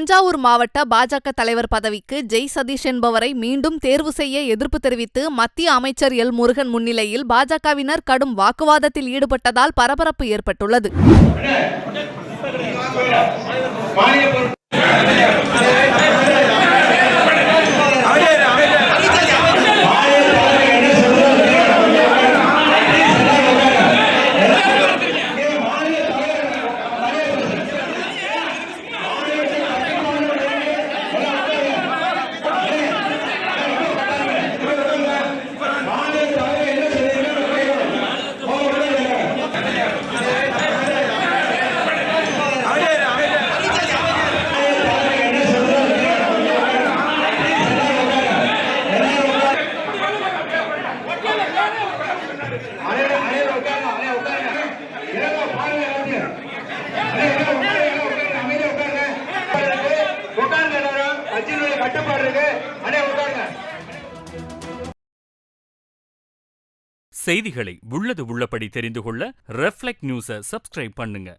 தஞ்சாவூர் மாவட்ட பாஜக தலைவர் பதவிக்கு ஜெய் சதீஷ் என்பவரை மீண்டும் தேர்வு செய்ய எதிர்ப்பு தெரிவித்து மத்திய அமைச்சர் எல் முருகன் முன்னிலையில் பாஜகவினர் கடும் வாக்குவாதத்தில் ஈடுபட்டதால் பரபரப்பு ஏற்பட்டுள்ளது. செய்திகளை உள்ளது உள்ளபடி தெரிந்து கொள்ள ரெஃப்ளெக்ட் நியூஸை சப்ஸ்கிரைப் பண்ணுங்க.